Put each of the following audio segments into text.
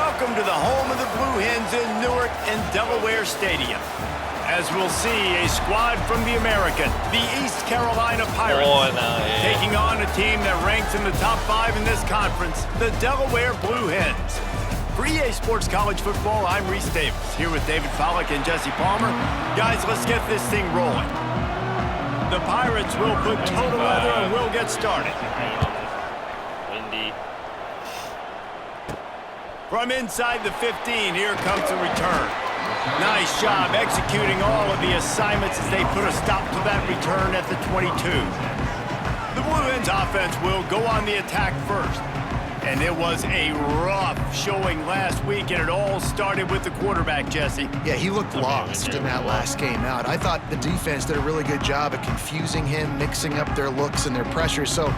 Welcome to the home of the Blue Hens in Newark and Delaware Stadium. As we'll see, a squad from the American, the East Carolina Pirates, taking on a team that ranks in the top 5 in this conference, the Delaware Blue Hens. For EA Sports College Football, I'm Reese Davis, here with David Pollack and Jesse Palmer. Guys, let's get this thing rolling. The Pirates will put total weather and we'll get started. Windy. From inside the 15, here comes the return. Nice job executing all of the assignments as they put a stop to that return at the 22. The Blue Hens offense will go on the attack first. And it was a rough showing last week, and it all started with the quarterback, Jesse. Yeah, he looked lost in that last game out. I thought the defense did a really good job of confusing him, mixing up their looks and their pressure. So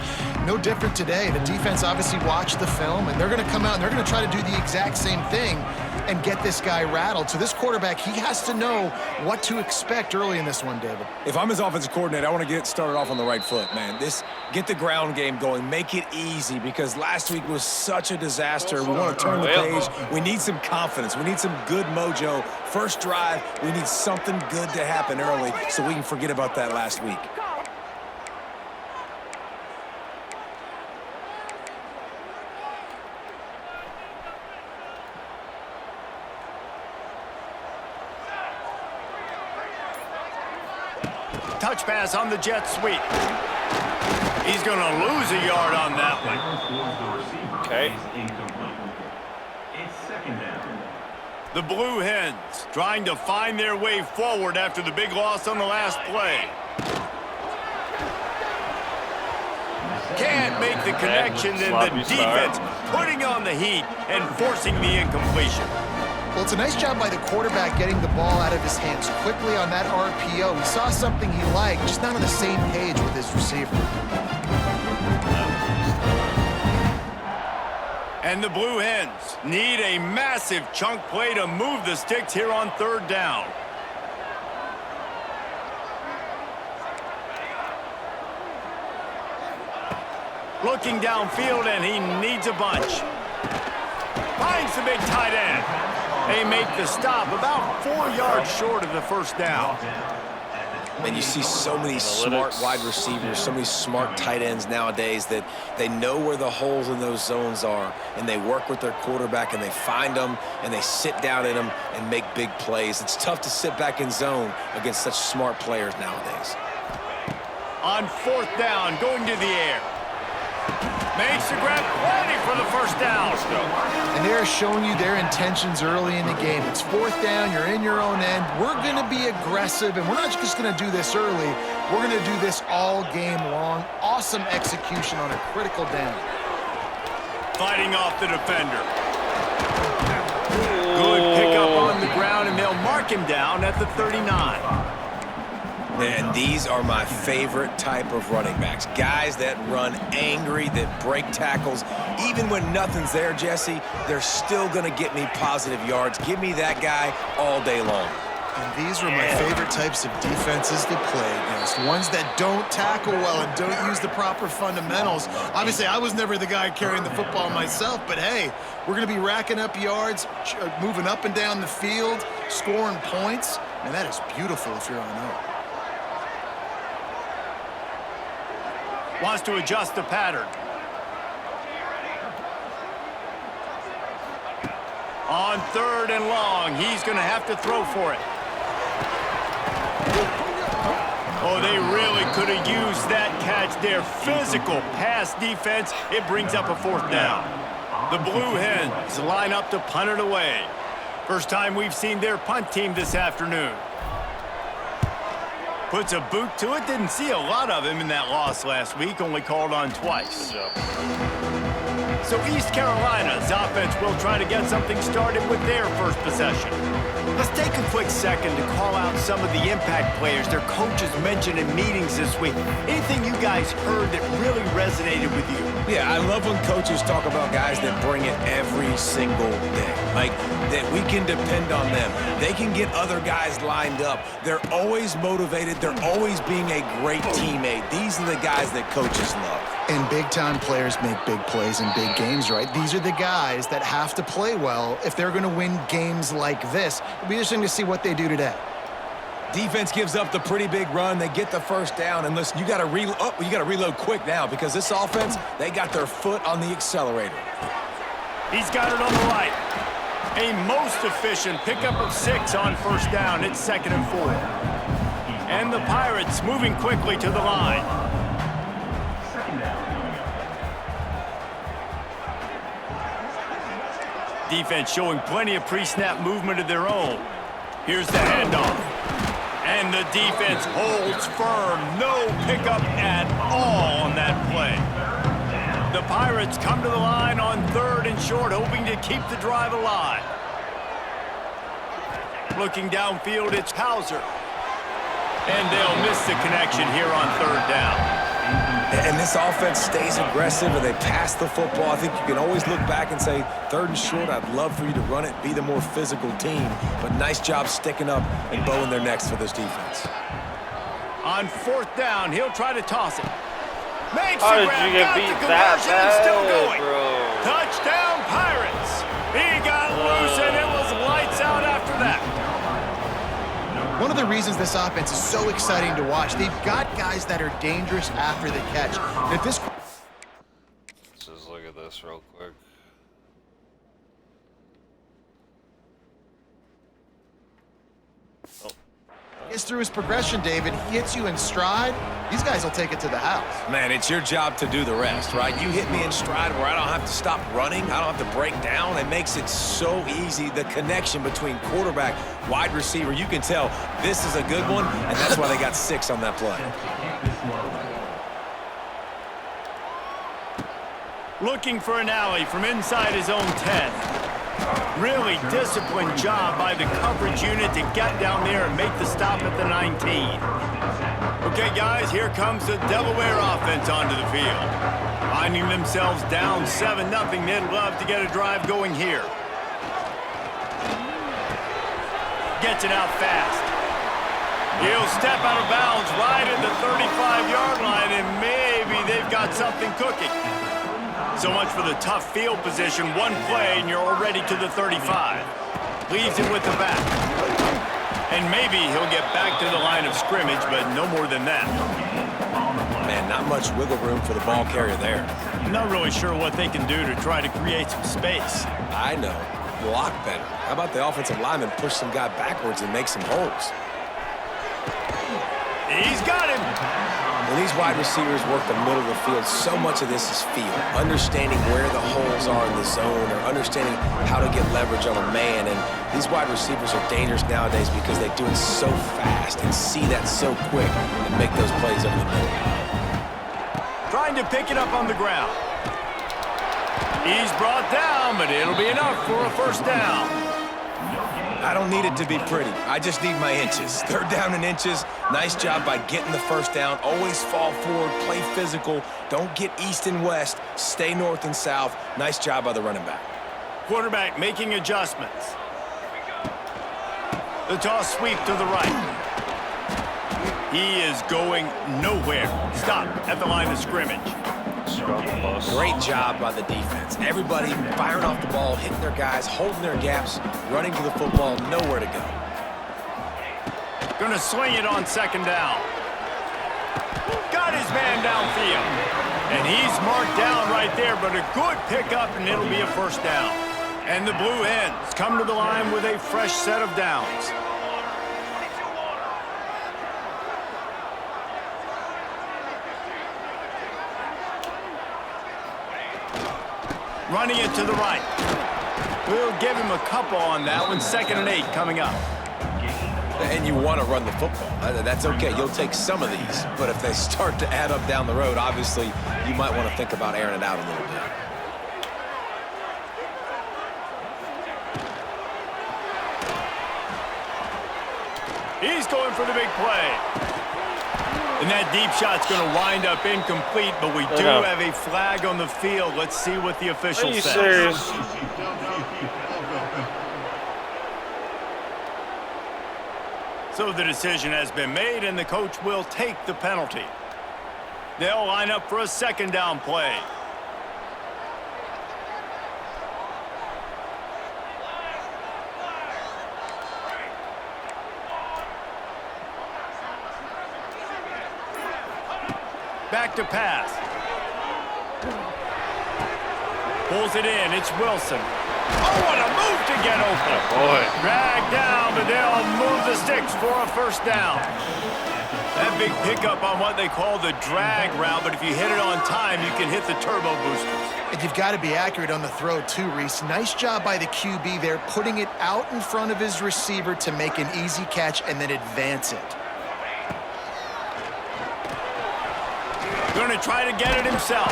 no different today. The defense obviously watched the film, and they're going to come out and they're going to try to do the exact same thing and get this guy rattled. So this quarterback, he has to know what to expect early in this one, David. If I'm his offensive coordinator, I want to get started off on the right foot, man. Get the ground game going. Make it easy because last week was such a disaster. We want to turn the page. We need some confidence. We need some good mojo. First drive, we need something good to happen early so we can forget about that last week. Touch pass on the jet sweep. He's going to lose a yard on that one. Okay. The Blue Hens trying to find their way forward after the big loss on the last play. Can't make the connection, and the defense putting on the heat and forcing the incompletion. Well, it's a nice job by the quarterback getting the ball out of his hands quickly on that RPO. He saw something he liked, just not on the same page with his receiver. And the Blue Hens need a massive chunk play to move the sticks here on third down. Looking downfield, and he needs a bunch. Finds the big tight end. They make the stop about 4 yards short of the first down. And you see so many smart wide receivers, so many smart tight ends nowadays that they know where the holes in those zones are, and they work with their quarterback, and they find them, and they sit down in them and make big plays. It's tough to sit back in zone against such smart players nowadays. On fourth down, going to the air. Makes the grab, plenty for the first down. Let's go. And they're showing you their intentions early in the game. It's fourth down, you're in your own end. We're going to be aggressive, and we're not just going to do this early. We're going to do this all game long. Awesome execution on a critical down. Fighting off the defender. Good pickup on the ground, and they'll mark him down at the 39. And these are my favorite type of running backs. Guys that run angry, that break tackles. Even when nothing's there, Jesse, they're still going to get me positive yards. Give me that guy all day long. And these were my favorite types of defenses to play against. Ones that don't tackle well and don't use the proper fundamentals. Obviously, I was never the guy carrying the football myself, but hey, we're going to be racking up yards, moving up and down the field, scoring points, and that is beautiful if you're on out. Wants to adjust the pattern. On third and long, he's going to have to throw for it. Oh, they really could have used that catch. Their physical pass defense, it brings up a fourth down. The Blue Hens line up to punt it away. First time we've seen their punt team this afternoon. Puts a boot to it. Didn't see a lot of him in that loss last week. Only called on twice. So East Carolina's offense will try to get something started with their first possession. Let's take a quick second to call out some of the impact players their coaches mentioned in meetings this week. Anything you guys heard that really resonated with you? Yeah, I love when coaches talk about guys that bring it every single day. Like, that we can depend on them. They can get other guys lined up. They're always motivated. They're always being a great teammate. These are the guys that coaches love. And big-time players make big plays in big games, right? These are the guys that have to play well if they're going to win games like this. It'll be interesting to see what they do today. Defense gives up the pretty big run. They get the first down. And listen, you got to reload quick now because this offense, they got their foot on the accelerator. He's got it on the right. A most efficient pickup of 6 on first down. It's 2nd and 4. And the Pirates moving quickly to the line. Defense showing plenty of pre-snap movement of their own. Here's the handoff. And the defense holds firm. No pickup at all on that play. The Pirates come to the line on 3rd and short, hoping to keep the drive alive. Looking downfield, it's Hauser. And they'll miss the connection here on 3rd down. And this offense stays aggressive and they pass the football. I think you can always look back and say, 3rd and short, I'd love for you to run it, be the more physical team. But nice job sticking up and bowing their necks for this defense. On 4th down, he'll try to toss it. Makes How the did grab, you get got beat the that conversion, and still bad, going. bro? Touchdown, Pirates. He got loose, and it was lights out after that. One of the reasons this offense is so exciting to watch, they've got guys that are dangerous after the catch. And if this... Let's just look at this real quick. gets through his progression, David, he hits you in stride, these guys will take it to the house. Man, it's your job to do the rest, right? You hit me in stride where I don't have to stop running, I don't have to break down. It makes it so easy. The connection between quarterback, wide receiver, you can tell this is a good one, and that's why they got 6 on that play. Looking for an alley from inside his own 10. Really disciplined job by the coverage unit to get down there and make the stop at the 19. Okay, guys, here comes the Delaware offense onto the field. Finding themselves down 7-0, they'd love to get a drive going here. Gets it out fast. He'll step out of bounds right at the 35-yard line, and maybe they've got something cooking. So much for the tough field position. One play, and you're already to the 35. Leaves it with the back. And maybe he'll get back to the line of scrimmage, but no more than that. Man, not much wiggle room for the ball carrier there. I'm not really sure what they can do to try to create some space. I know. Block better. How about the offensive lineman push some guy backwards and make some holes? He's got him. When these wide receivers work the middle of the field, so much of this is feel. Understanding where the holes are in the zone or understanding how to get leverage on a man. And these wide receivers are dangerous nowadays because they do it so fast and see that so quick and make those plays over the middle. Trying to pick it up on the ground. He's brought down, but it'll be enough for a first down. I don't need it to be pretty. I just need my inches. 3rd down and inches. Nice job by getting the first down. Always fall forward, play physical. Don't get east and west. Stay north and south. Nice job by the running back. Quarterback making adjustments. The toss sweep to the right. He is going nowhere. Stop at the line of scrimmage. Great job by the defense. Everybody firing off the ball, hitting their guys, holding their gaps, running to the football, nowhere to go. Gonna swing it on 2nd down. Got his man downfield. And he's marked down right there, but a good pickup, and it'll be a first down. And the Blue Hens come to the line with a fresh set of downs. Running it to the right. We'll give him a couple on that one. 2nd and 8 coming up. And you want to run the football. That's okay. You'll take some of these. But if they start to add up down the road, obviously, you might want to think about airing it out a little bit. He's going for the big play. And that deep shot's going to wind up incomplete, but we do have a flag on the field. Let's see what the official says. Are you serious? So the decision has been made, and the coach will take the penalty. They'll line up for a second down play. Back to pass. Pulls it in. It's Wilson. Oh, what a move to get open. Oh, boy. Dragged down, but they'll move the sticks for a first down. That big pickup on what they call the drag route, but if you hit it on time, you can hit the turbo boosters. And you've got to be accurate on the throw, too, Reese. Nice job by the QB there, putting it out in front of his receiver to make an easy catch and then advance it. Going to try to get it himself.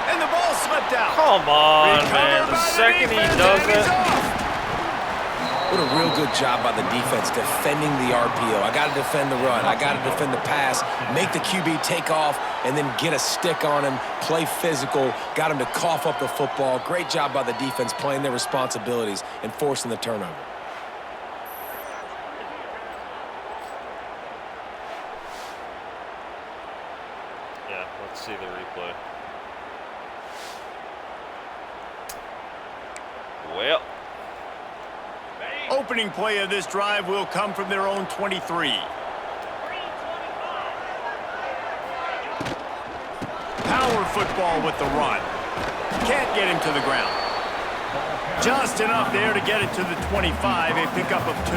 And the ball slipped out. Come on, man. The second he does it. What a real good job by the defense defending the RPO. I got to defend the run. I got to defend the pass. Make the QB take off and then get a stick on him. Play physical. Got him to cough up the football. Great job by the defense playing their responsibilities and forcing the turnover. Yeah, let's see the replay. Well. Opening play of this drive will come from their own 23. Power football with the run. Can't get him to the ground. Just enough there to get it to the 25, a pickup of 2.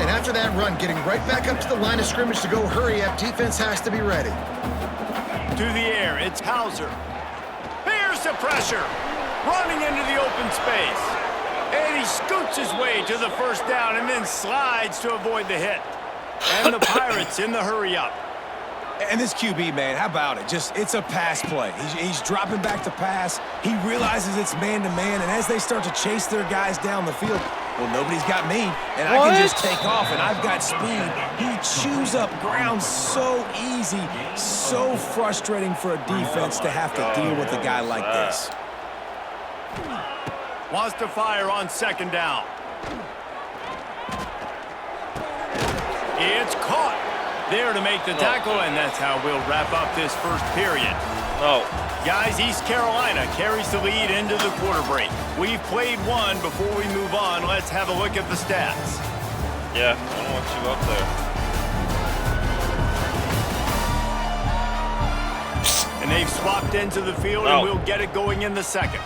And after that run, getting right back up to the line of scrimmage to go hurry up, defense has to be ready. To the air, it's Hauser. Here's the pressure. Running into the open space. And he scoots his way to the first down and then slides to avoid the hit. And the Pirates in the hurry-up. And this QB, man, how about it? It's a pass play. He's dropping back to pass. He realizes it's man-to-man, and as they start to chase their guys down the field, well, nobody's got me, and I can just take off, and I've got speed. He chews up ground so easy, so frustrating for a defense to have to deal with a guy like this. Wants to fire on second down. It's caught. There to make the tackle, and that's how we'll wrap up this first period. No. Guys, East Carolina carries the lead into the quarter break. We've played one. Before we move on, let's have a look at the stats. Yeah, I don't want you up there. And they've swapped into the field, and we'll get it going in the second.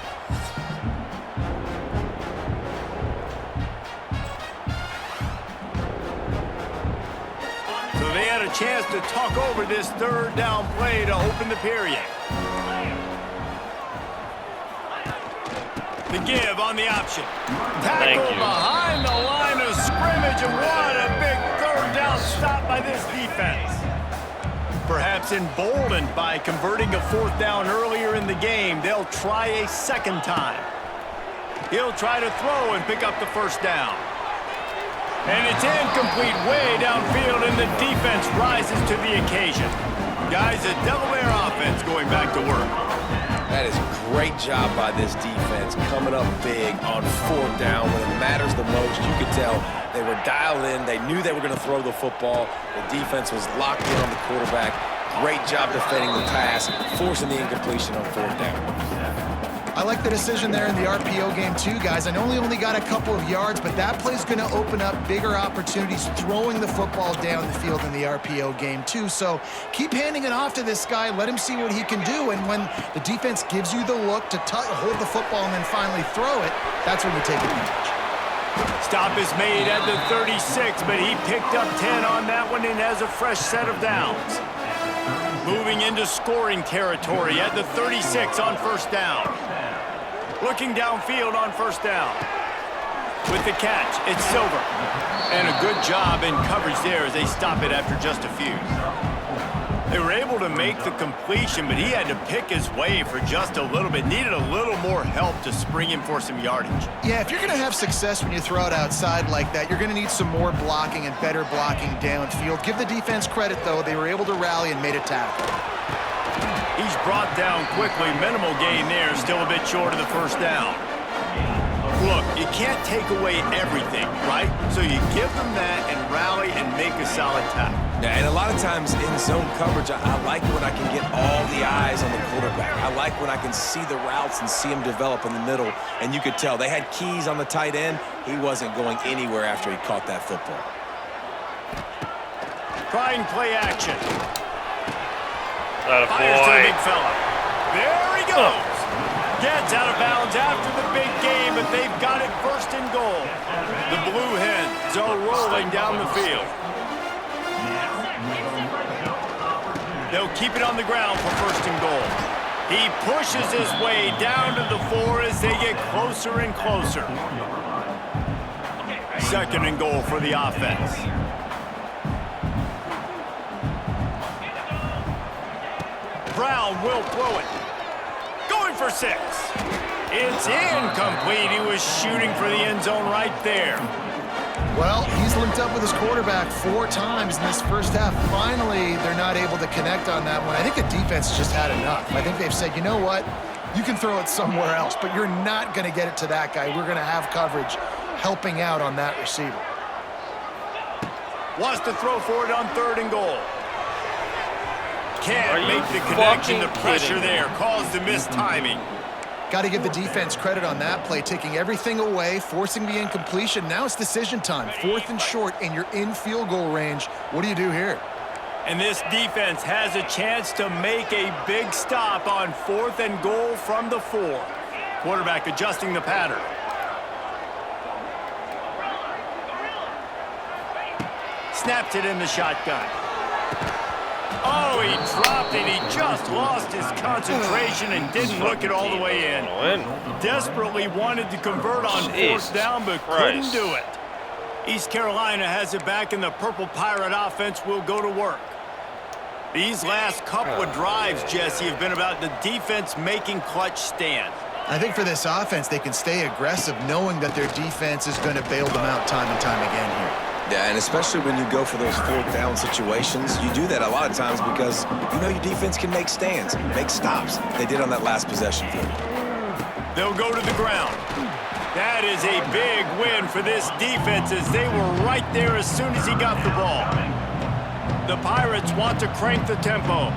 So they had a chance to talk over this third down play to open the period. The give on the option. Tackle behind the line of scrimmage, and what a big third down stop by this defense. Perhaps emboldened by converting a fourth down earlier in the game, they'll try a second time. He'll try to throw and pick up the first down. And it's incomplete way downfield, and the defense rises to the occasion. Guys, the Delaware offense going back to work. That is a great job by this defense, coming up big on fourth down when it matters the most. You could tell they were dialed in. They knew they were going to throw the football. The defense was locked in on the quarterback. Great job defending the pass, forcing the incompletion on fourth down. I like the decision there in the RPO game too, guys. I know he only got a couple of yards, but that play's going to open up bigger opportunities throwing the football down the field in the RPO game too. So keep handing it off to this guy. Let him see what he can do. And when the defense gives you the look to hold the football and then finally throw it, that's when you take advantage. Stop is made at the 36, but he picked up 10 on that one and has a fresh set of downs. Moving into scoring territory at the 36 on first down. Looking downfield on first down. With the catch, it's Silver. And a good job in coverage there as they stop it after just a few. They were able to make the completion, but he had to pick his way for just a little bit. Needed a little more help to spring him for some yardage. Yeah, if you're going to have success when you throw it outside like that, you're going to need some more blocking and better blocking downfield. Give the defense credit, though. They were able to rally and made a tackle. He's brought down quickly. Minimal gain there. Still a bit short of the first down. Look, you can't take away everything, right? So you give them that and rally and make a solid tackle. Yeah, and a lot of times in zone coverage, I like when I can get all the eyes on the quarterback. I like when I can see the routes and see him develop in the middle. And you could tell they had keys on the tight end. He wasn't going anywhere after he caught that football. Trying play action. That a Fires to the boy. big fella. There he goes. Gets out of bounds after the big game, but they've got it first and goal. The Blue Hens are rolling down the field. They'll keep it on the ground for first and goal. He pushes his way down to the 4 as they get closer and closer. Second and goal for the offense. Brown will throw it. Going for 6. It's incomplete. He was shooting for the end zone right there. Well, he's linked up with his quarterback 4 times in this first half. Finally, they're not able to connect on that one. I think the defense just had enough. I think they've said, you know what? You can throw it somewhere else, but you're not going to get it to that guy. We're going to have coverage helping out on that receiver. Wants to throw for it on third and goal. Can't Are you make the connection. The fucking pressure kidding me? there caused the missed timing. Got to give the defense credit on that play, taking everything away, forcing the incompletion. Now it's decision time. 4th and short, and you're in field goal range. What do you do here? And this defense has a chance to make a big stop on 4th and goal from the 4. Quarterback adjusting the pattern. Snapped it in the shotgun. Oh, he dropped it. He just lost his concentration and didn't look it all the way in. Desperately wanted to convert on 4th down, but couldn't do it. East Carolina has it back, and the Purple Pirate offense will go to work. These last couple of drives, Jesse, have been about the defense making clutch stands. I think for this offense, they can stay aggressive knowing that their defense is going to bail them out time and time again here. Yeah, and especially when you go for those 4th down situations, you do that a lot of times because you know your defense can make stands, make stops. They did on that last possession for you. They'll go to the ground. That is a big win for this defense as they were right there as soon as he got the ball. The Pirates want to crank the tempo.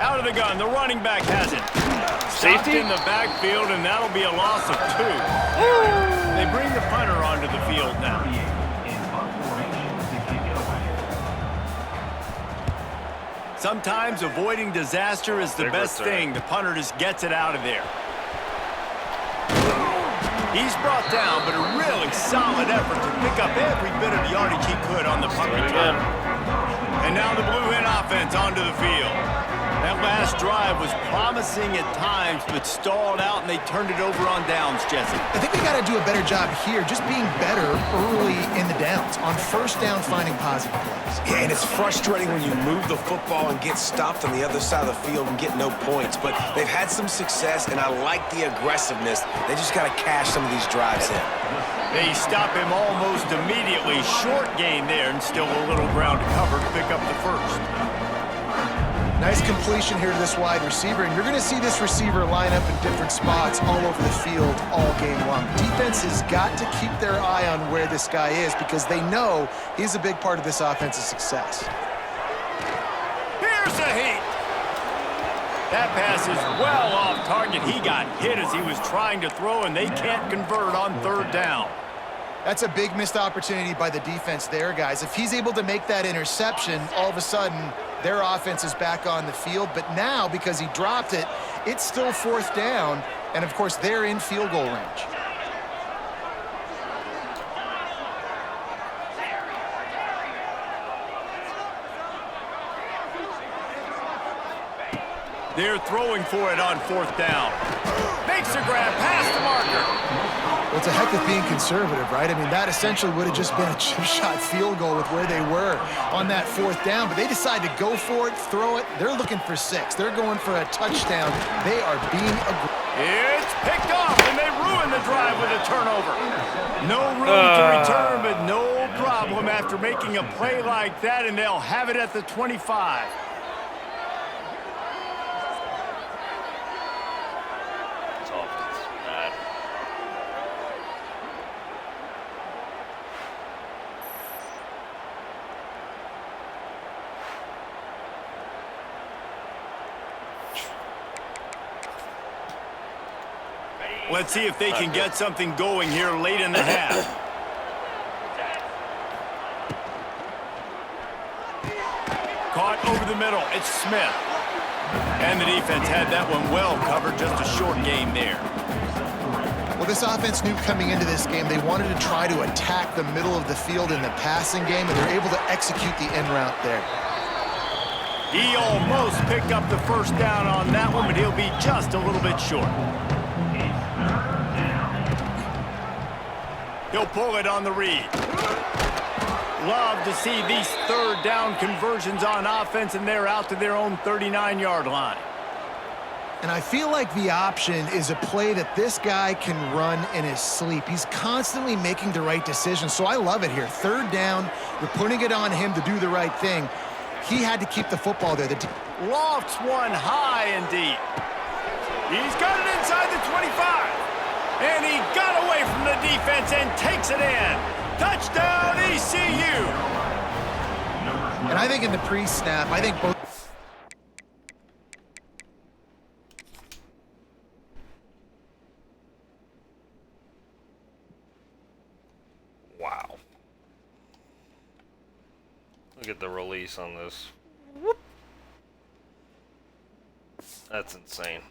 Out of the gun, the running back has it. Stopped in the backfield, and that'll be a loss of 2. They bring the punter onto the field now. Sometimes avoiding disaster is the best thing. The punter just gets it out of there. He's brought down, but a really solid effort to pick up every bit of yardage he could on the punt return. And now the Blue Hen offense onto the field. That last drive was promising at times, but stalled out, and they turned it over on downs, Jesse. I think we got to do a better job here, just being better early in the downs. On first down, finding positive plays. Yeah, and it's frustrating when you move the football and get stopped on the other side of the field and get no points. But they've had some success, and I like the aggressiveness. They just got to cash some of these drives in. They stop him almost immediately. Short gain there, and still a little ground to cover to pick up the first. Nice completion here to this wide receiver, and you're going to see this receiver line up in different spots all over the field all game long. Defense has got to keep their eye on where this guy is because they know he's a big part of this offense's success. Here's a heat. That pass is well off target. He got hit as he was trying to throw, and they can't convert on 3rd down. That's a big missed opportunity by the defense there, guys. If he's able to make that interception, all of a sudden, their offense is back on the field. But now, because he dropped it, it's still 4th down. And, of course, they're in field goal range. They're throwing for it on 4th down. Makes a grab past the marker. Well, it's a heck of being conservative, right? I mean, that essentially would have just been a chip shot field goal with where they were on that 4th down. But they decided to go for it, throw it. They're looking for 6. They're going for a touchdown. They are being aggressive. It's picked off, and they ruin the drive with a turnover. No room to return, but no problem after making a play like that, and they'll have it at the 25. Let's see if they can get something going here late in the half. Caught over the middle. It's Smith. And the defense had that one well covered. Just a short game there. Well, this offense knew coming into this game they wanted to try to attack the middle of the field in the passing game, and they're able to execute the end route there. He almost picked up the first down on that one, but he'll be just a little bit short. He'll pull it on the read. Love to see these third down conversions on offense, and they're out to their own 39-yard line. And I feel like the option is a play that this guy can run in his sleep. He's constantly making the right decision, so I love it here. Third down, you're putting it on him to do the right thing. He had to keep the football there. Lofts one high and deep. He's got it inside the 25. And he got away from the defense and takes it in. Touchdown, ECU. And I think in the pre-snap, I think both... Wow. Look at the release on this. Whoop. That's insane.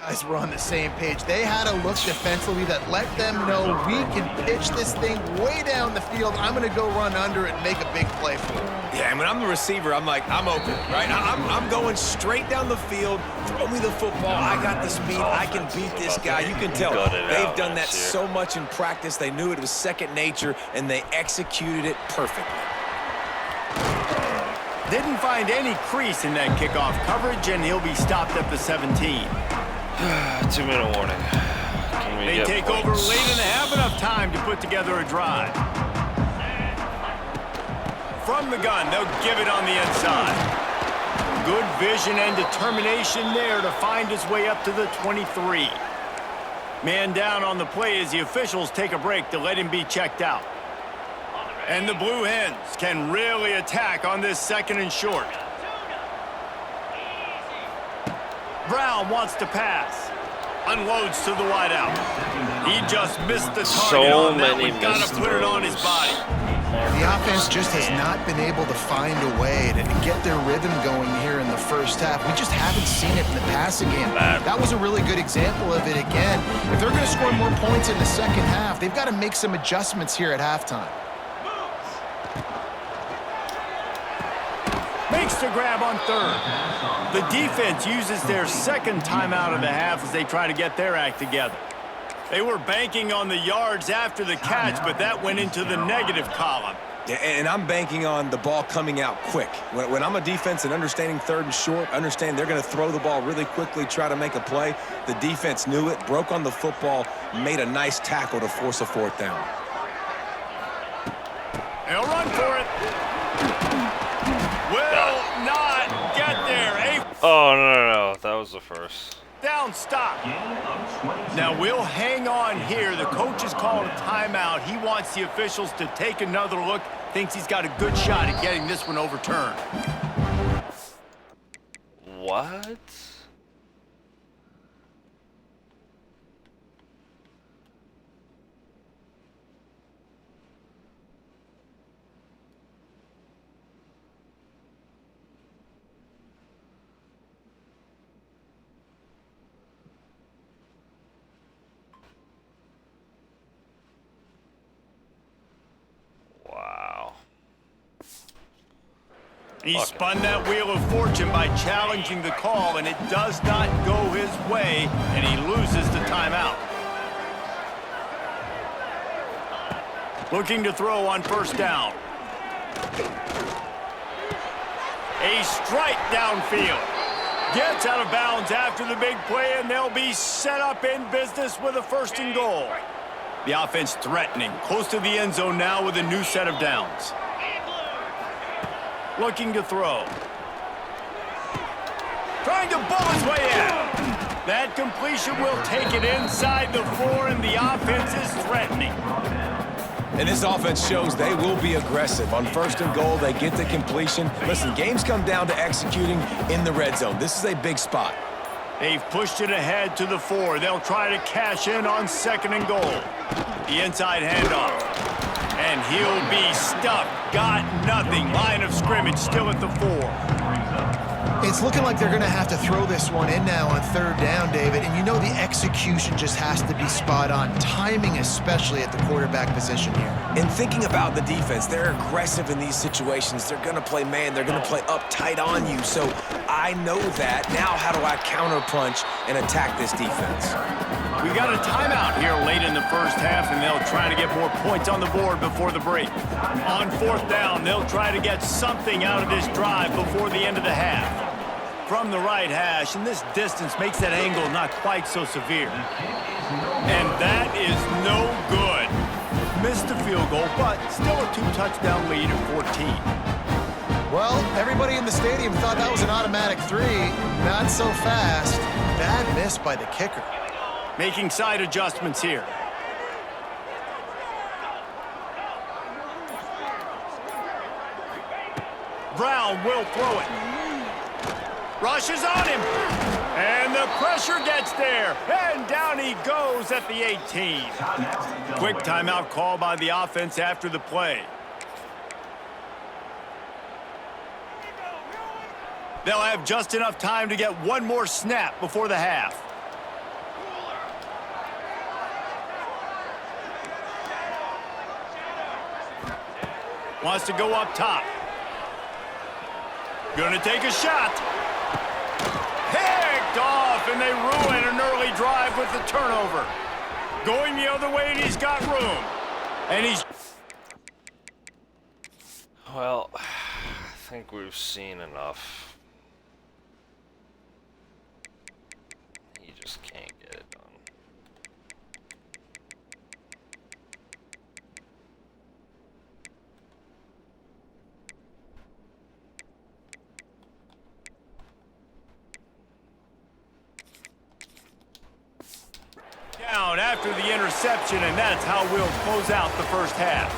Guys were on the same page. They had a look defensively that let them know we can pitch this thing way down the field. I'm going to go run under it and make a big play for it. Yeah, and when I'm the receiver, I'm like, I'm open, right? I'm going straight down the field. Throw me the football. I got the speed. I can beat this guy. You can tell they've done that so much in practice. They knew it was second nature, and they executed it perfectly. Didn't find any crease in that kickoff coverage, and he'll be stopped at the 17. 2-minute warning. They take over late in the half, enough time to put together a drive. From the gun, they'll give it on the inside. Good vision and determination there to find his way up to the 23. Man down on the play as the officials take a break to let him be checked out. And the Blue Hens can really attack on this second and short. Brown wants to pass. Unloads to the wideout. He just missed the target on that one. Gotta put it on his body. The offense just has not been able to find a way to get their rhythm going here in the first half. We just haven't seen it in the passing game. That was a really good example of it again. If they're going to score more points in the second half, they've got to make some adjustments here at halftime. Makes the grab on third. The defense uses their second timeout of the half as they try to get their act together. They were banking on the yards after the catch, but that went into the negative column. Yeah, and I'm banking on the ball coming out quick. When I'm a defense and understanding third and short, understand they're going to throw the ball really quickly, try to make a play. The defense knew it, broke on the football, made a nice tackle to force a fourth down. They'll run for it. Will not get there. Oh, no. That was the first. Down stop. Now we'll hang on here. The coach has called a timeout. He wants the officials to take another look. Thinks he's got a good shot at getting this one overturned. What? He spun that wheel of fortune by challenging the call, and it does not go his way, and he loses the timeout. Looking to throw on first down. A strike downfield. Gets out of bounds after the big play, and they'll be set up in business with a first and goal. The offense threatening, close to the end zone now with a new set of downs. Looking to throw. Trying to bull his way in. That completion will take it inside the 4, and the offense is threatening. And this offense shows they will be aggressive. On first and goal, they get the completion. Listen, games come down to executing in the red zone. This is a big spot. They've pushed it ahead to the 4. They'll try to cash in on 2nd and goal. The inside handoff. And he'll be stuck. Got nothing. Line of scrimmage still at the 4. It's looking like they're going to have to throw this one in now on 3rd down, David. And you know the execution just has to be spot on. Timing especially at the quarterback position here. And thinking about the defense, they're aggressive in these situations. They're going to play man. They're going to play up tight on you. So I know that. Now how do I counterpunch and attack this defense? We got a timeout here late in the first half, and they'll try to get more points on the board before the break. On 4th down, they'll try to get something out of this drive before the end of the half. From the right hash, and this distance makes that angle not quite so severe. And that is no good. Missed the field goal, but still a 2-touchdown lead at 14. Well, everybody in the stadium thought that was an automatic 3. Not so fast. Bad miss by the kicker. Making side adjustments here. Brown will throw it. Rushes on him. And the pressure gets there. And down he goes at the 18. Quick timeout call by the offense after the play. They'll have just enough time to get one more snap before the half. Wants to go up top. Gonna take a shot. Picked off, and they ruin an early drive with the turnover. Going the other way, and he's got room. And he's... Well, I think we've seen enough. You just can't get it done. Down after the interception, and that's how we'll close out the first half.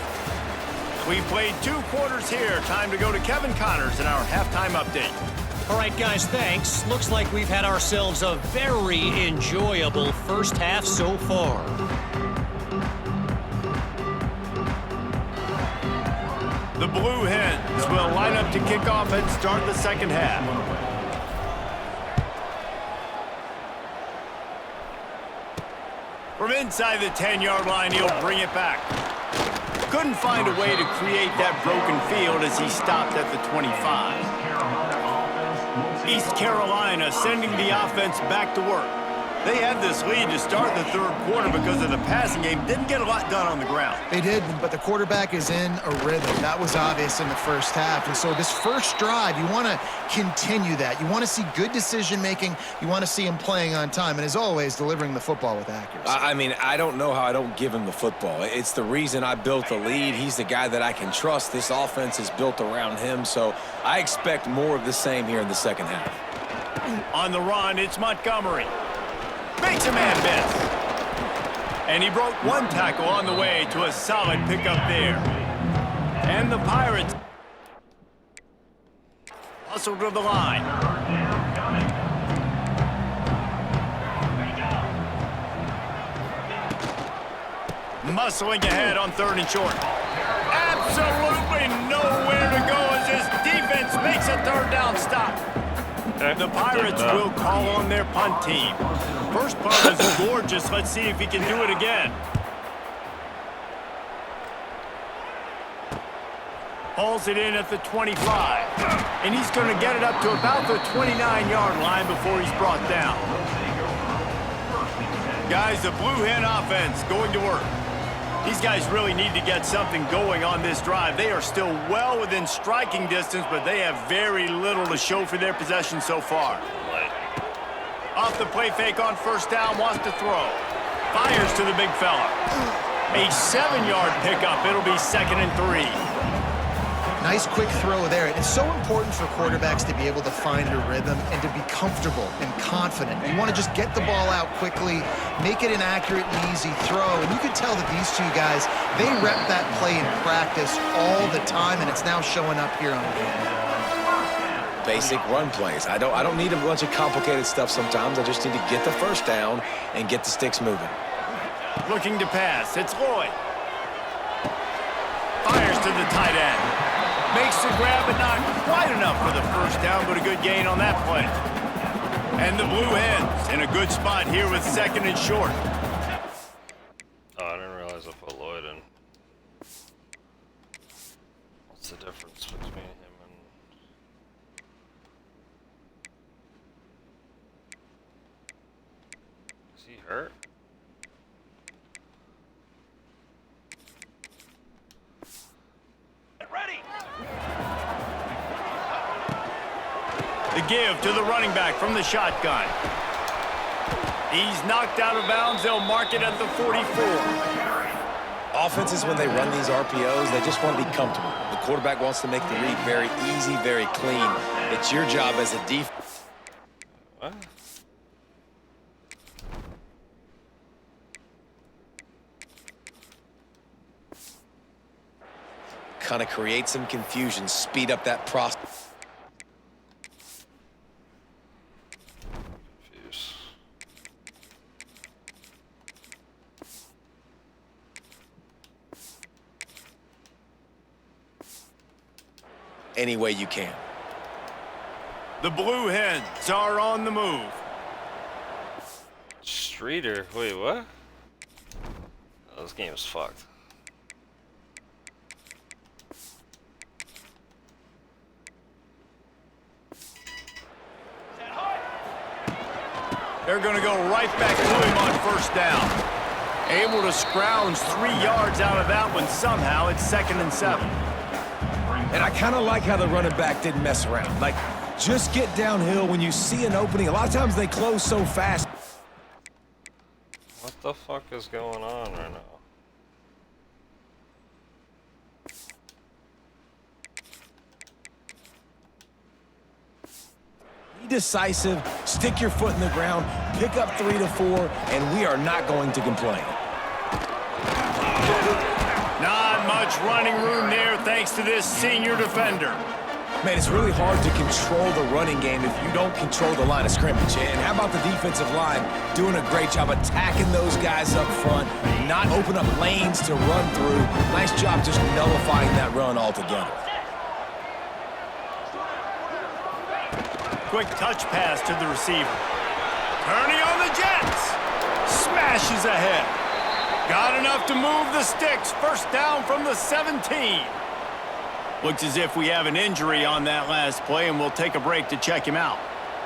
We've played 2 quarters here. Time to go to Kevin Connors in our halftime update. All right, guys, thanks. Looks like we've had ourselves a very enjoyable first half so far. The Blue Hens will line up to kick off and start the second half. From inside the 10-yard line, he'll bring it back. Couldn't find a way to create that broken field as he stopped at the 25. East Carolina sending the offense back to work. They had this lead to start the 3rd quarter because of the passing game. Didn't get a lot done on the ground. They did, but the quarterback is in a rhythm. That was obvious in the first half. And so this first drive, you want to continue that. You want to see good decision-making. You want to see him playing on time. And as always, delivering the football with accuracy. I mean, I don't know how I don't give him the football. It's the reason I built the lead. He's the guy that I can trust. This offense is built around him. So I expect more of the same here in the second half. On the run, it's Montgomery. Makes a man miss. And he broke one tackle on the way to a solid pickup there. And the Pirates hustle to the line. Muscling ahead on 3rd and short. Absolutely nowhere to go as this defense makes a 3rd down stop. The Pirates will call on their punt team. First punt was gorgeous. Let's see if he can do it again. Hauls it in at the 25. And he's going to get it up to about the 29-yard line before he's brought down. Guys, the Blue Hen offense going to work. These guys really need to get something going on this drive. They are still well within striking distance, but they have very little to show for their possession so far. Off the play fake on 1st down, wants to throw. Fires to the big fella. A 7-yard pickup. It'll be 2nd and 3. Nice quick throw there. It's so important for quarterbacks to be able to find a rhythm and to be comfortable and confident. You want to just get the ball out quickly, make it an accurate and easy throw. And you can tell that these 2 guys, they rep that play in practice all the time, and it's now showing up here on the game. basic run plays. I don't need a bunch of complicated stuff sometimes. I just need to get the first down and get the sticks moving. Looking to pass. It's Lloyd. Fires to the tight end. Makes the grab, but not quite enough for the first down, but a good gain on that play. And the Blue Hens in a good spot here with 2nd and short. Oh, I didn't realize I put Lloyd in. What's the difference between him and... Is he hurt? The give to the running back from the shotgun. He's knocked out of bounds. They'll mark it at the 44. Offenses, when they run these RPOs, they just want to be comfortable. The quarterback wants to make the read very easy, very clean. It's your job as a defense. What? Kind of create some confusion, speed up that process. Any way you can. The Blue Hens are on the move. Streeter, wait, what? Oh, this game is fucked. They're going to go right back to him on first down. Able to scrounge 3 yards out of that one somehow. It's 2nd and 7. And I kind of like how the running back didn't mess around. Like, just get downhill when you see an opening. A lot of times they close so fast. What the fuck is going on right now? Be decisive, stick your foot in the ground, pick up 3 to 4, and we are not going to complain. Not much running room there thanks to this senior defender. Man, it's really hard to control the running game if you don't control the line of scrimmage. And how about the defensive line doing a great job attacking those guys up front, not open up lanes to run through. Nice job just nullifying that run altogether. Quick touch pass to the receiver. Turning on the Jets. Smashes ahead. Got enough to move the sticks. First down from the 17. Looks as if we have an injury on that last play, and we'll take a break to check him out.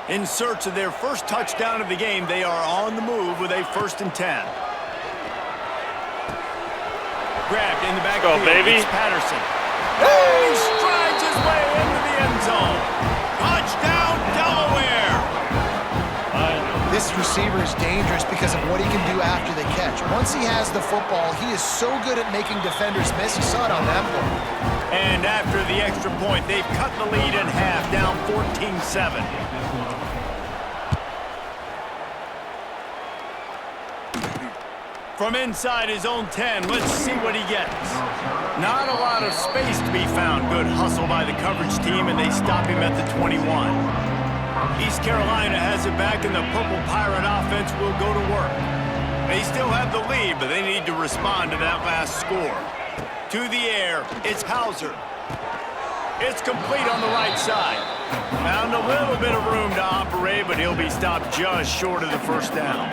In search of their first touchdown of the game, they are on the move with a 1st and 10. Grabbed in the backfield. Go, baby. It's Patterson. He strides his way into the end zone. Touchdown, Delaware. This receiver is dangerous because of what he can do after the catch. Once he has the football, he is so good at making defenders miss. You saw it on that play. And after the extra point, they've cut the lead in half, down 14-7. From inside his own 10, let's see what he gets. Not a lot of space to be found. Good hustle by the coverage team, and they stop him at the 21. East Carolina has it back, and the Purple Pirate offense will go to work. They still have the lead, but they need to respond to that last score. To the air, it's Hauser. It's complete on the right side. Found a little bit of room to operate, but he'll be stopped just short of the first down.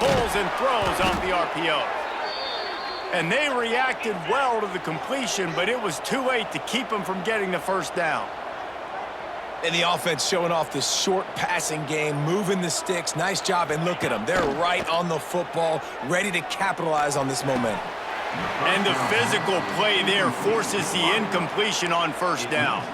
Pulls and throws off the RPO. And they reacted well to the completion, but it was too late to keep them from getting the first down. And the offense showing off this short passing game, moving the sticks. Nice job, and look at them. They're right on the football, ready to capitalize on this momentum. And the physical play there forces the incompletion on first down.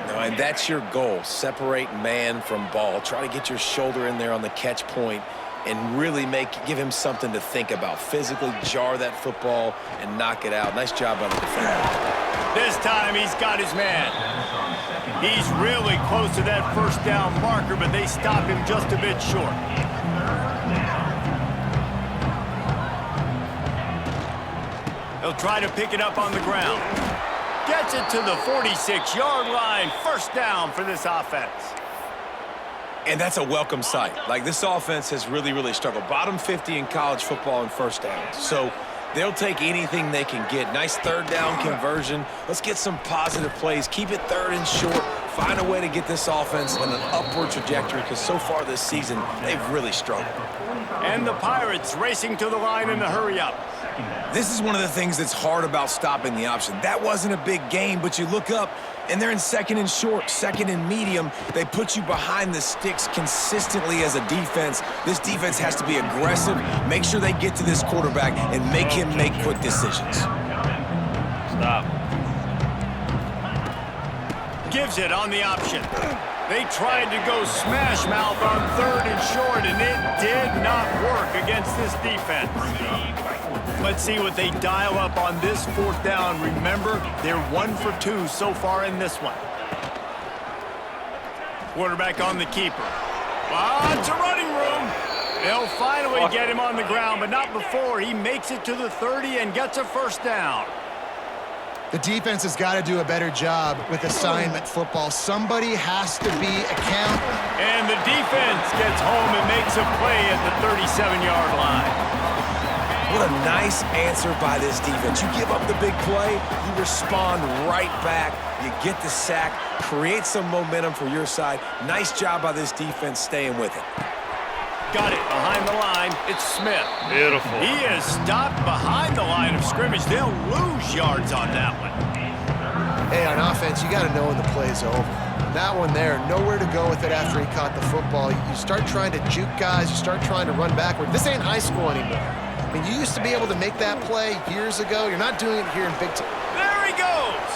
No, and that's your goal. Separate man from ball. Try to get your shoulder in there on the catch point and really give him something to think about. Physically jar that football and knock it out. Nice job by the defender. This time he's got his man. He's really close to that first down marker, but they stop him just a bit short. He'll try to pick it up on the ground. Gets it to the 46-yard line. First down for this offense. And that's a welcome sight. Like, this offense has really struggled. Bottom 50 in college football in first downs. So they'll take anything they can get. Nice third down conversion. Let's get some positive plays. Keep it third and short. Find a way to get this offense on an upward trajectory, because so far this season, they've really struggled. And the Pirates racing to the line in the hurry-up. This is one of the things that's hard about stopping the option. That wasn't a big game, but you look up, and they're in second and short, second and medium. They put you behind the sticks consistently as a defense. This defense has to be aggressive, make sure they get to this quarterback, and make him make quick decisions. Stop. Gives it on the option. They tried to go smash mouth on third and short, and it did not work against this defense. Let's see what they dial up on this fourth down. Remember, they're 1 for 2 so far in this one. Quarterback on the keeper. Lots of running room. They'll finally get him on the ground, but not before he makes it to the 30 and gets a first down. The defense has got to do a better job with assignment football. Somebody has to be accountable. And the defense gets home and makes a play at the 37-yard line. What a nice answer by this defense. You give up the big play, you respond right back, you get the sack, create some momentum for your side. Nice job by this defense staying with it. Got it behind the line. It's Smith. Beautiful. He is stopped behind the line of scrimmage. They'll lose yards on that one. Hey, on offense, you got to know when the play's over. That one there, nowhere to go with it after he caught the football. You start trying to juke guys. You start trying to run backward. This ain't high school anymore. I mean, you used to be able to make that play years ago. You're not doing it here in Big Ten. There he goes.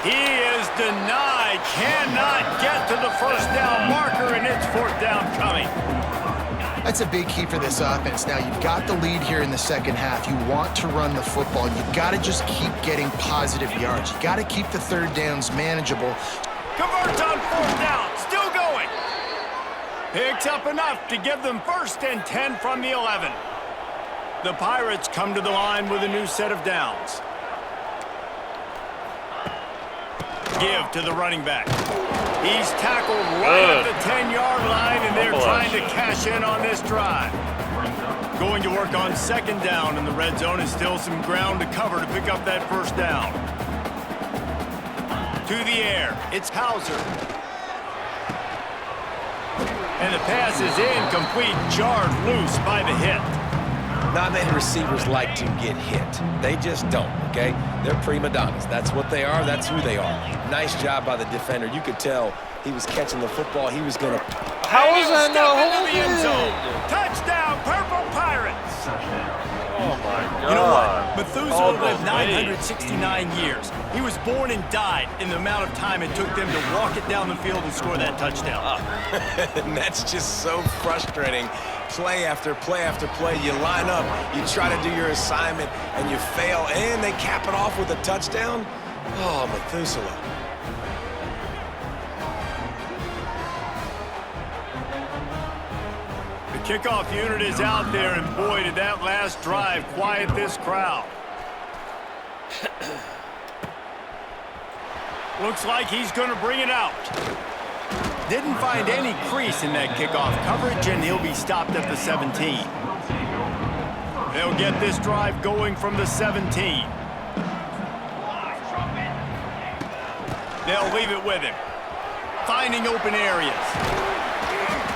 He is denied. Cannot get to the first down marker, and it's fourth down coming. That's a big key for this offense. Now, you've got the lead here in the second half. You want to run the football. You've got to just keep getting positive yards. You've got to keep the third downs manageable. Converts on fourth down. Still going. Picks up enough to give them first and 10 from the 11. The Pirates come to the line with a new set of downs. Give to the running back. He's tackled right at the 10-yard line, and they're trying to cash in on this drive. Going to work on second down in the red zone, and still some ground to cover to pick up that first down. To the air, it's Hauser. And the pass is incomplete, jarred loose by the hit. Not many receivers like to get hit. They just don't, okay? They're prima donnas. That's what they are. That's who they are. Nice job by the defender. You could tell he was catching the football. He was going to... How is that no into the end zone? Touchdown, Purple Pirates! Oh, my God. You know what? Methuselah lived 969 years. He was born and died in the amount of time it took them to walk it down the field and score that touchdown. And that's just so frustrating. Play after play after play, you line up, you try to do your assignment, and you fail, and they cap it off with a touchdown? Oh, Methuselah. The kickoff unit is out there, and boy, did that last drive quiet this crowd. Looks like he's going to bring it out. Didn't find any crease in that kickoff coverage, and he'll be stopped at the 17. They'll get this drive going from the 17. They'll leave it with him. Finding open areas.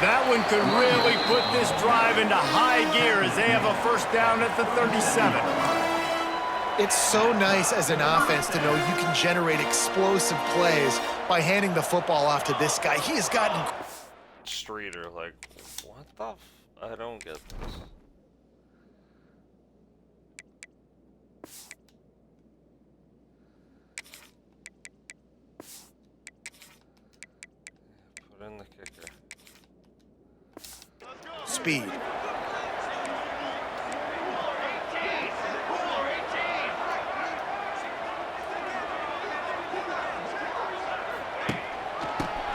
That one could really put this drive into high gear as they have a first down at the 37. It's so nice as an offense to know you can generate explosive plays by handing the football off to this guy. He has gotten... Streeter, like, what the f... I don't get this. Put in the kicker. Speed.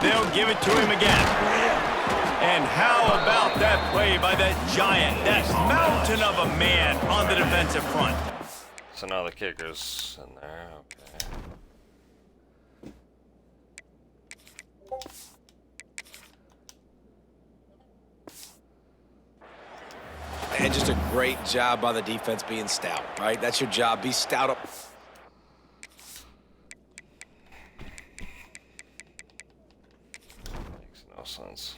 They'll give it to him again. And how about that play by that giant, that mountain of a man on the defensive front? So now the kicker's in there, okay. And just a great job by the defense being stout, right? That's your job, be stout up. Makes no sense.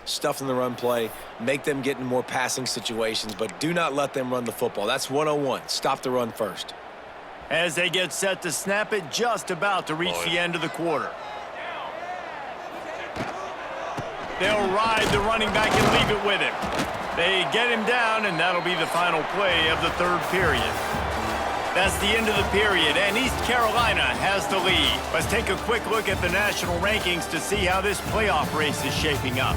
Stuff in the run play, make them get in more passing situations, but do not let them run the football. That's 101. Stop the run first. As they get set to snap it, just about to reach the end of the quarter. They'll ride the running back and leave it with him. They get him down, and that'll be the final play of the third period. That's the end of the period, and East Carolina has the lead. Let's take a quick look at the national rankings to see how this playoff race is shaping up.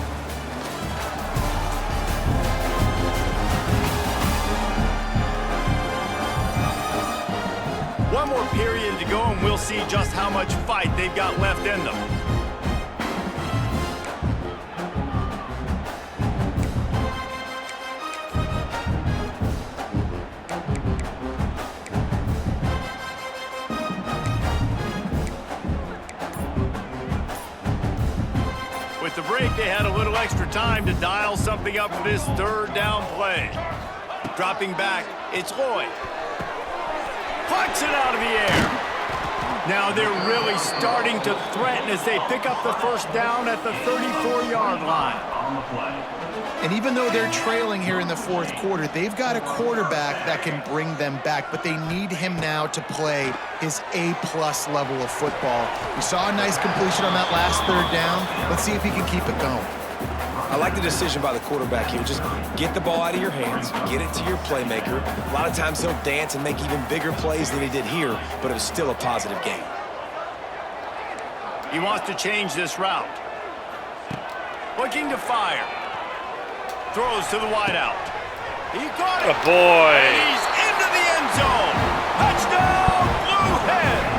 One more period to go, and we'll see just how much fight they've got left in them. With the break, they had a little extra time to dial something up for this third down play. Dropping back, it's Lloyd. Plucks it out of the air. Now they're really starting to threaten as they pick up the first down at the 34-yard line. And even though they're trailing here in the fourth quarter, they've got a quarterback that can bring them back, but they need him now to play his A-plus level of football. We saw a nice completion on that last third down. Let's see if he can keep it going. I like the decision by the quarterback here. Just get the ball out of your hands, get it to your playmaker. A lot of times he'll dance and make even bigger plays than he did here, but it was still a positive game. He wants to change this route. Looking to fire. Throws to the wideout. He caught it. Oh boy. And he's into the end zone. Touchdown, Blue Hens.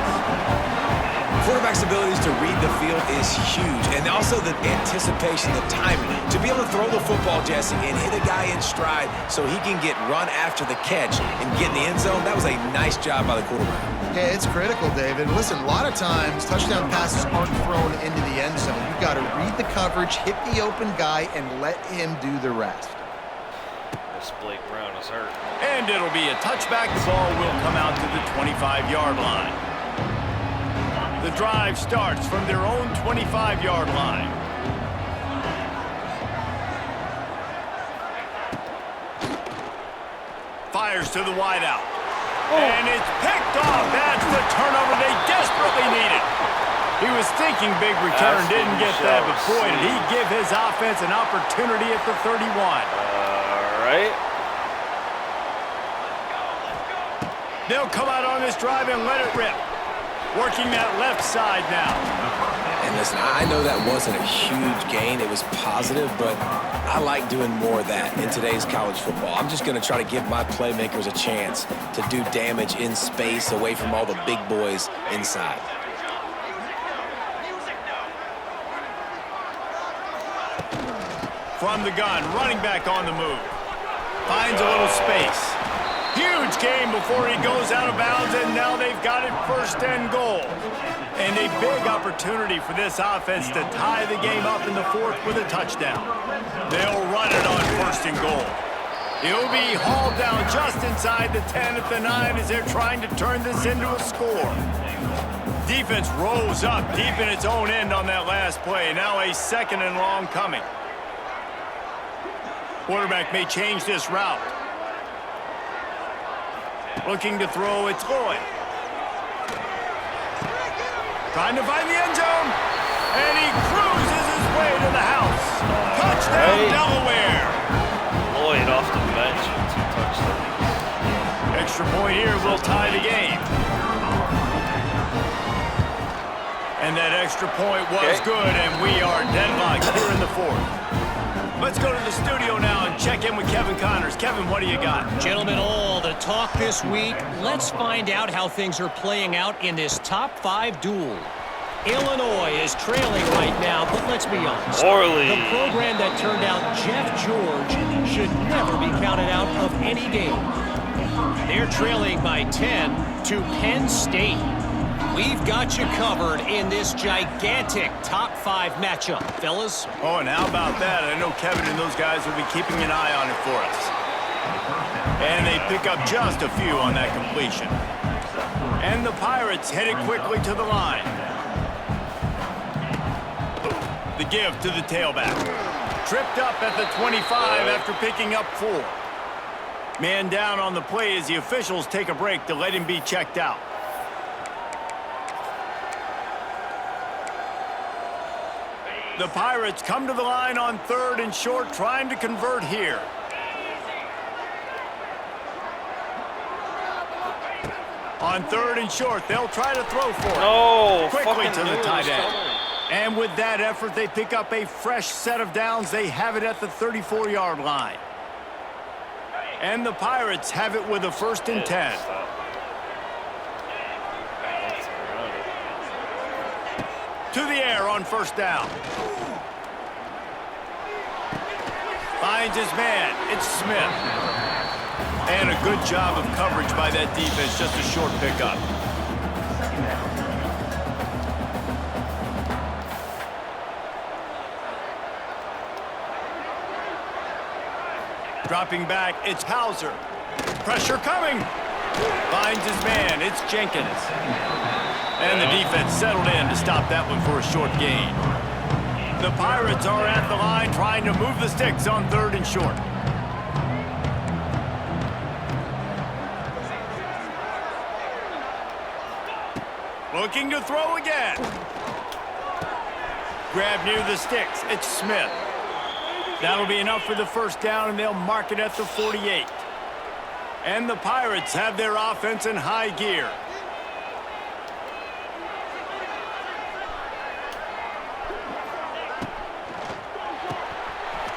Quarterback's abilities to read the field is huge, and also the anticipation, the timing. To be able to throw the football, Jesse, and hit a guy in stride so he can get run after the catch and get in the end zone, that was a nice job by the quarterback. Yeah, it's critical, David. Listen, a lot of times touchdown passes aren't thrown into the end zone. You've got to read the coverage, hit the open guy, and let him do the rest. This Blake Brown is hurt. And it'll be a touchback. The ball will come out to the 25-yard line. The drive starts from their own 25-yard line. Fires to the wideout. And it's picked off. That's the turnover they desperately needed. He was thinking big return, didn't get that, but boy, did he give his offense an opportunity at the 31. All right. They'll come out on this drive and let it rip. Working that left side now. And listen, I know that wasn't a huge gain. It was positive, but I like doing more of that in today's college football. I'm just going to try to give my playmakers a chance to do damage in space away from all the big boys inside. From the gun, running back on the move. Finds a little space. Huge game before he goes out of bounds, and now they've got it first and goal. And a big opportunity for this offense to tie the game up in the fourth with a touchdown. They'll run it on first and goal. He'll be hauled down just inside the 10 at the 9 as they're trying to turn this into a score. Defense rose up deep in its own end on that last play. Now a second and long coming. Quarterback may change this route. Looking to throw, it's Lloyd. Trying to find the end zone. And he cruises his way to the house. Touchdown, Delaware. Lloyd off the bench with 2 touchdowns. Extra point here will tie the game. And that extra point was good, and we are deadlocked here in the fourth. Let's go to the studio now and check in with Kevin Connors. Kevin, what do you got? Gentlemen, all the talk this week. Let's find out how things are playing out in this top 5 duel. Illinois is trailing right now, but let's be honest. Orly. The program that turned out Jeff George should never be counted out of any game. They're trailing by 10 to Penn State. We've got you covered in this gigantic top 5 matchup, fellas. Oh, and how about that? I know Kevin and those guys will be keeping an eye on it for us. And they pick up just a few on that completion. And the Pirates headed quickly to the line. The give to the tailback. Tripped up at the 25 after picking up 4. Man down on the play as the officials take a break to let him be checked out. The Pirates come to the line on 3rd and short, trying to convert here. On 3rd and short, they'll try to throw for it. No, Quickly to the tight end. And with that effort, they pick up a fresh set of downs. They have it at the 34-yard line. And the Pirates have it with a 1st and 10. To the air on 1st down. Finds his man. It's Smith. And a good job of coverage by that defense. Just a short pickup. Dropping back, it's Hauser. Pressure coming. Finds his man. It's Jenkins. And the defense settled in to stop that one for a short gain. The Pirates are at the line trying to move the sticks on 3rd and short. Looking to throw again. Grab near the sticks. It's Smith. That'll be enough for the 1st down, and they'll mark it at the 48. And the Pirates have their offense in high gear.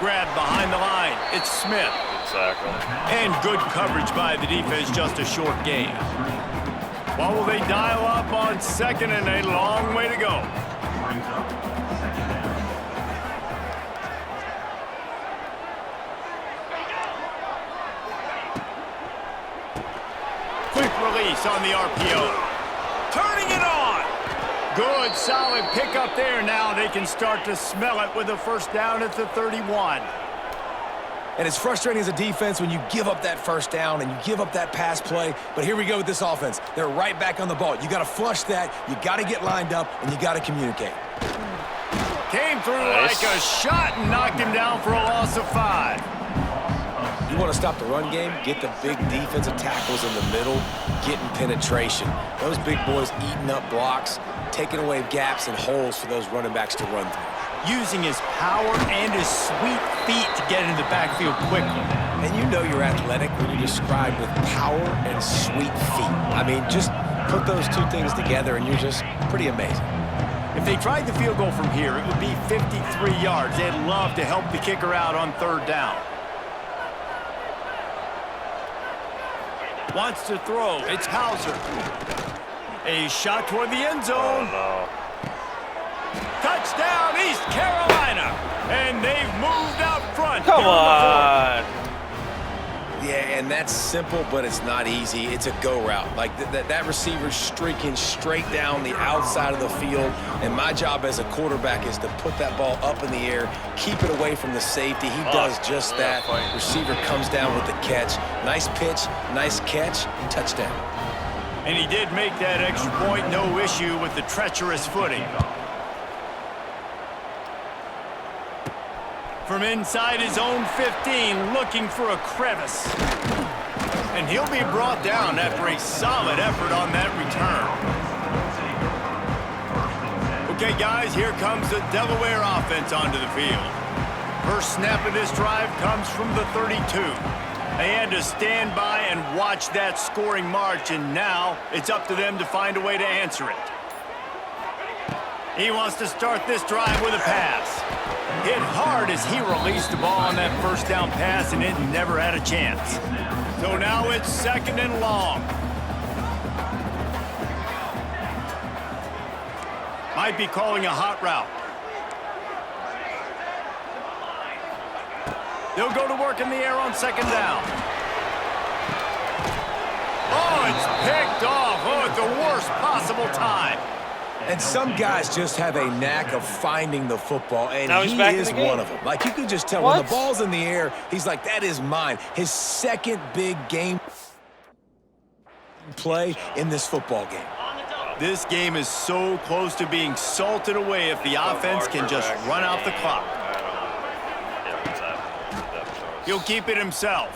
Grabbed behind the line. It's Smith. Exactly. And good coverage by the defense, just a short gain. What will they dial up on 2nd and a long way to go? Quick release on the RPO. Turning it on. Good, solid pickup there. Now they can start to smell it with a 1st down at the 31. And it's frustrating as a defense when you give up that 1st down and you give up that pass play. But here we go with this offense. They're right back on the ball. You got to flush that. You got to get lined up, and you got to communicate. Came through like a shot and knocked him down for a loss of 5. You want to stop the run game, get the big defensive tackles in the middle, getting penetration. Those big boys eating up blocks, taking away gaps and holes for those running backs to run through. Using his power and his sweet feet to get into the backfield quickly. And you know you're athletic when you're described with power and sweet feet. I mean, just put those 2 things together and you're just pretty amazing. If they tried the field goal from here, it would be 53 yards. They'd love to help the kicker out on 3rd down. Wants to throw. It's Hauser. A shot toward the end zone. Oh, no. Touchdown, East Carolina. And they've moved out front. Come on. Yeah, and that's simple, but it's not easy. It's a go route. Like that receiver's streaking straight down the outside of the field, and my job as a quarterback is to put that ball up in the air, keep it away from the safety. He does just that. Receiver comes down with the catch. Nice pitch, nice catch, touchdown. And he did make that extra point, no issue with the treacherous footing. From inside his own 15, looking for a crevice. And he'll be brought down after a solid effort on that return. Okay, guys, here comes the Delaware offense onto the field. First snap of this drive comes from the 32. They had to stand by and watch that scoring march, and now it's up to them to find a way to answer it. He wants to start this drive with a pass. Hit hard as he released the ball on that first down pass, and it never had a chance. So now it's 2nd and long. Might be calling a hot route. They'll go to work in the air on 2nd down. Oh, it's picked off. Oh, at the worst possible time. And some guys just have a knack of finding the football, and he is one of them. Like, you can just tell when the ball's in the air, he's like, that is mine. His second big game play in this football game. This game is so close to being salted away if the offense can just run out the clock. He'll keep it himself.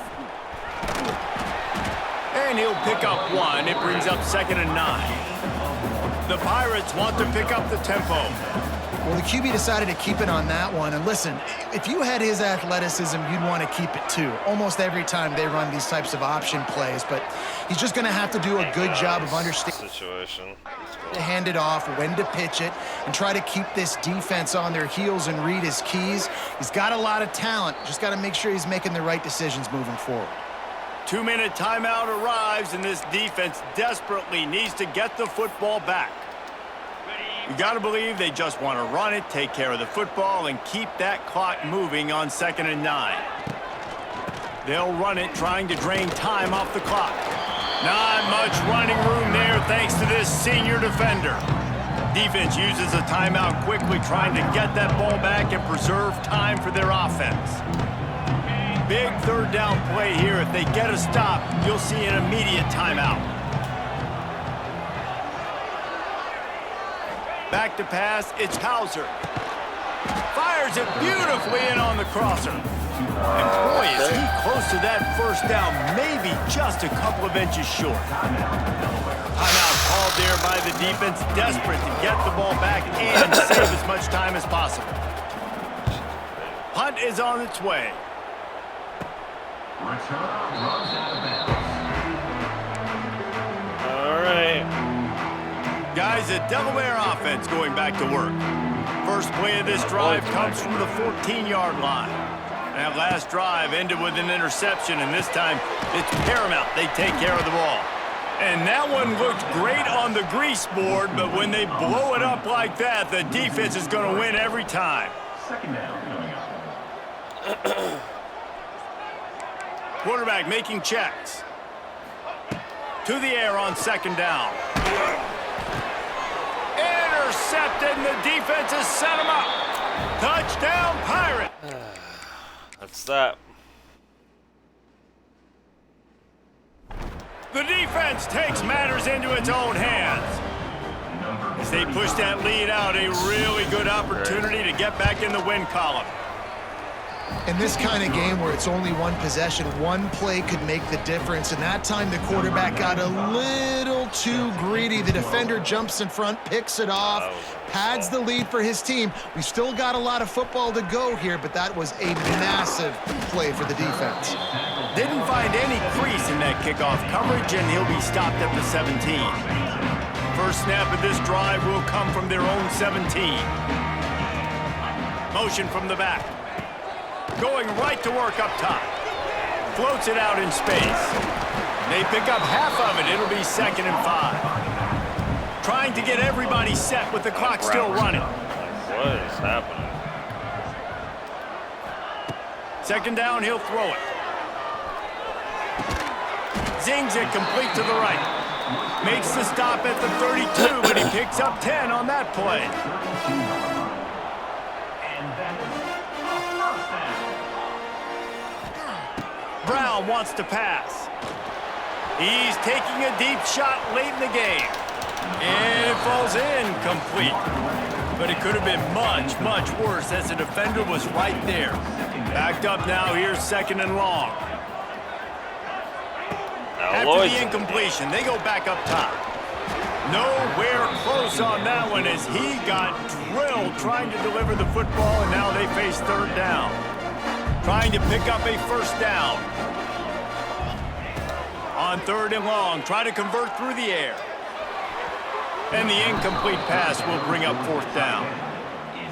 And he'll pick up 1. It brings up 2nd and 9. The Pirates want to pick up the tempo. Well, the QB decided to keep it on that one. And listen, if you had his athleticism, you'd want to keep it too. Almost every time they run these types of option plays. But he's just going to have to do a good job of understanding to hand it off, when to pitch it, and try to keep this defense on their heels and read his keys. He's got a lot of talent. Just got to make sure he's making the right decisions moving forward. 2-minute timeout arrives, and this defense desperately needs to get the football back. You got to believe they just want to run it, take care of the football, and keep that clock moving on 2nd and 9. They'll run it, trying to drain time off the clock. Not much running room there thanks to this senior defender. Defense uses a timeout quickly, trying to get that ball back and preserve time for their offense. Big 3rd down play here. If they get a stop, you'll see an immediate timeout. Back to pass, it's Hauser. Fires it beautifully in on the crosser. And boy, is he close to that first down, maybe just a couple of inches short. Timeout called there by the defense, desperate to get the ball back and save as much time as possible. Punt is on its way. All right. Guys, the Delaware offense going back to work. First play of this drive comes from the 14-yard line. That last drive ended with an interception, and this time it's paramount they take care of the ball. And that one looked great on the grease board, but when they blow it up like that, the defense is going to win every time. Quarterback making checks. To the air on 2nd down. Intercepted, and the defense has set him up. Touchdown, Pirate. That's that. The defense takes matters into its own hands. As they push that lead out, a really good opportunity to get back in the win column. In this kind of game where it's only one possession, one play could make the difference. And that time the quarterback got a little too greedy. The defender jumps in front, picks it off, pads the lead for his team. We've still got a lot of football to go here, but that was a massive play for the defense. Didn't find any crease in that kickoff coverage, and he'll be stopped at the 17. First snap of this drive will come from their own 17. Motion from the back. Going right to work up top. Floats it out in space. They pick up half of it. It'll be 2nd and 5. Trying to get everybody set with the clock still running. What is happening? 2nd down, he'll throw it. Zings it complete to the right. Makes the stop at the 32, but he picks up 10 on that play. Brown wants to pass. He's taking a deep shot late in the game. And it falls incomplete. But it could have been much, much worse as the defender was right there. Backed up now, here's 2nd and long. After the incompletion, they go back up top. Nowhere close on that one as he got drilled trying to deliver the football, and now they face 3rd down. Trying to pick up a first down. On 3rd and long, try to convert through the air. And the incomplete pass will bring up 4th down.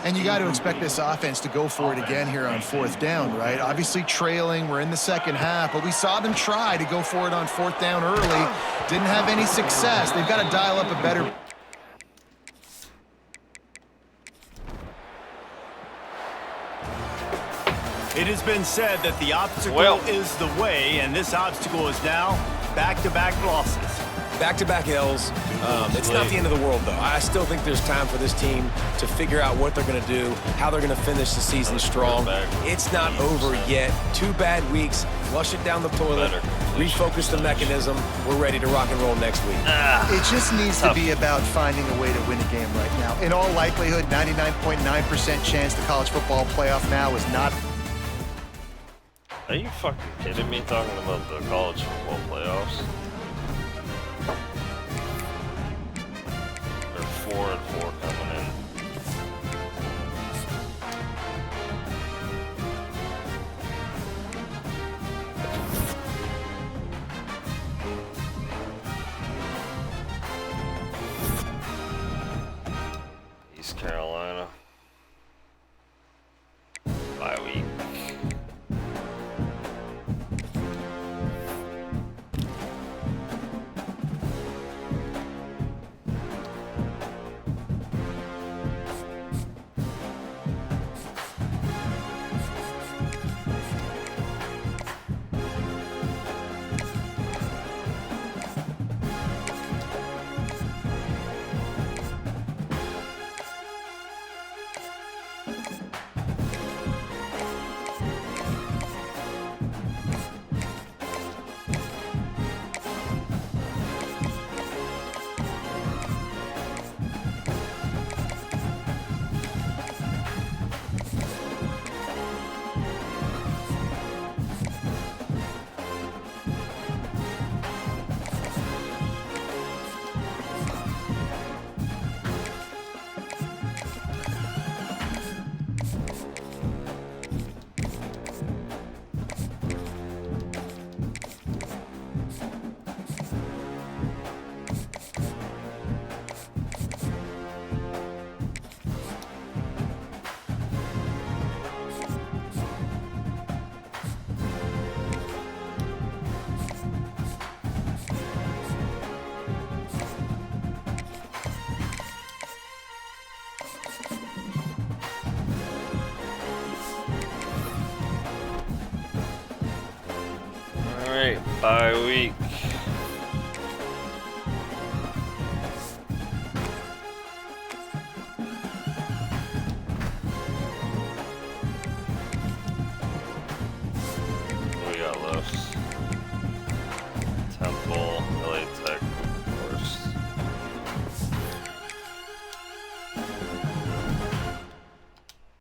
And you got to expect this offense to go for it again here on 4th down, right? Obviously trailing, we're in the second half, but we saw them try to go for it on 4th down early. Didn't have any success. They've got to dial up a better... It has been said that the obstacle is the way, and this obstacle is now back-to-back losses. Back-to-back L's. It's not the end of the world, though. I still think there's time for this team to figure out what they're going to do, how they're going to finish the season strong. It's not over yet. 2 bad weeks. Flush it down the toilet. Refocus the mechanism. We're ready to rock and roll next week. It just needs to be about finding a way to win a game right now. In all likelihood, 99.9% chance the college football playoff now is not... Are you fucking kidding me talking about the college football playoffs? They're 4-4 coming in. East Carolina. Bye week. Bye week.